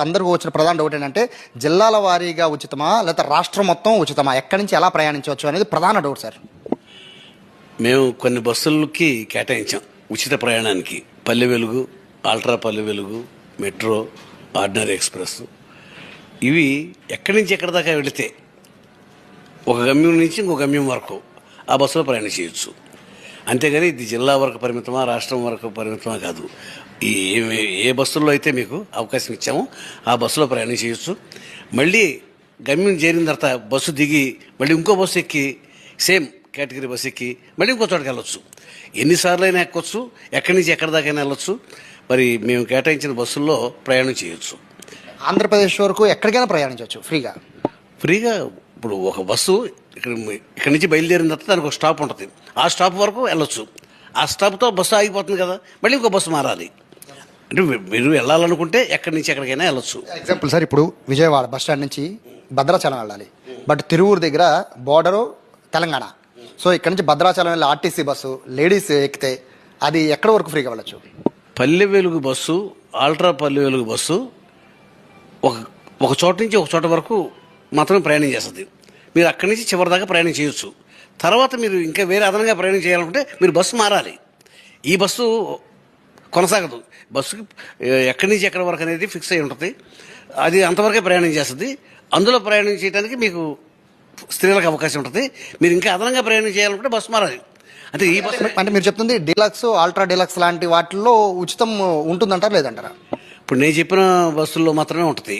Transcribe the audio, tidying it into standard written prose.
అందరికీ వచ్చిన ప్రధాన డౌట్ ఏంటంటే జిల్లాల వారీగా ఉచితమా లేకపోతే రాష్ట్రం మొత్తం ఉచితమా, ఎక్కడి నుంచి ఎలా ప్రయాణించవచ్చు అనేది ప్రధాన డౌట్ సార్. మేము కొన్ని బస్సులకి కేటాయించాం ఉచిత ప్రయాణానికి. Palle Velugu, ultra Palle Velugu, metro, ordinary express. ఇవి ఎక్కడి నుంచి ఎక్కడి దాకా వెళితే ఒక గమ్యం నుంచి ఇంకో గమ్యం వరకు ఆ బస్సులో ప్రయాణం చేయొచ్చు. అంతేగాని ఇది జిల్లా వరకు పరిమితమా, రాష్ట్రం వరకు పరిమితమా కాదు. ఏ బస్సుల్లో అయితే మీకు అవకాశం ఇచ్చామో ఆ బస్సులో ప్రయాణం చేయొచ్చు. మళ్ళీ గమ్యం చేరిన తర్వాత బస్సు దిగి మళ్ళీ ఇంకో బస్సు ఎక్కి సేమ్ కేటగిరీ బస్సు ఎక్కి మళ్ళీ ఇంకో చోటుకి వెళ్ళొచ్చు. ఎన్నిసార్లు అయినా ఎక్కొచ్చు, ఎక్కడి నుంచి ఎక్కడి దాకైనా వెళ్ళొచ్చు. మరి మేము కేటాయించిన బస్సుల్లో ప్రయాణం చేయొచ్చు. ఆంధ్రప్రదేశ్ వరకు ఎక్కడికైనా ప్రయాణించవచ్చు ఫ్రీగా. ఇప్పుడు ఒక బస్సు ఇక్కడి నుంచి బయలుదేరిన తర్వాత దానికి ఒక స్టాప్ ఉంటుంది. ఆ స్టాప్ వరకు వెళ్ళొచ్చు. ఆ స్టాప్తో బస్సు ఆగిపోతుంది కదా, మళ్ళీ ఇంకో బస్సు మారాలి. అంటే మీరు వెళ్ళాలనుకుంటే ఎక్కడి నుంచి ఎక్కడికైనా వెళ్ళొచ్చు. ఎగ్జాంపుల్ సార్, ఇప్పుడు విజయవాడ బస్ స్టాండ్ నుంచి భద్రాచలం వెళ్ళాలి, బట్ తిరువూరు దగ్గర బోర్డరు తెలంగాణ. సో ఇక్కడ నుంచి భద్రాచలం వెళ్ళి ఆర్టీసీ బస్సు లేడీస్ ఎక్కితే అది ఎక్కడ వరకు ఫ్రీగా వెళ్ళచ్చు? Palle Velugu bus, ultra Palle Velugu bus ఒక చోట నుంచి ఒక చోట వరకు మాత్రమే ప్రయాణం చేస్తుంది. మీరు అక్కడి నుంచి చివరి దాకా ప్రయాణం చేయొచ్చు. తర్వాత మీరు ఇంకా వేరే అదనంగా ప్రయాణం చేయాలనుకుంటే మీరు బస్సు మారాలి. ఈ బస్సు కొనసాగదు. బస్సుకి ఎక్కడి నుంచి ఎక్కడి వరకు అనేది ఫిక్స్ అయి ఉంటుంది. అది అంతవరకే ప్రయాణం చేస్తుంది. అందులో ప్రయాణం చేయడానికి మీకు స్త్రీలకు అవకాశం ఉంటుంది. మీరు ఇంకా అదనంగా ప్రయాణం చేయాలనుకుంటే బస్సు మారాలి. అంటే ఈ బస్సు అంటే మీరు చెప్తుంది డీలక్స్, అల్ట్రా డీలక్స్ లాంటి వాటిల్లో ఉచితం ఉంటుందంటారా లేదంటారా? ఇప్పుడు నేను చెప్పిన బస్సుల్లో మాత్రమే ఉంటుంది.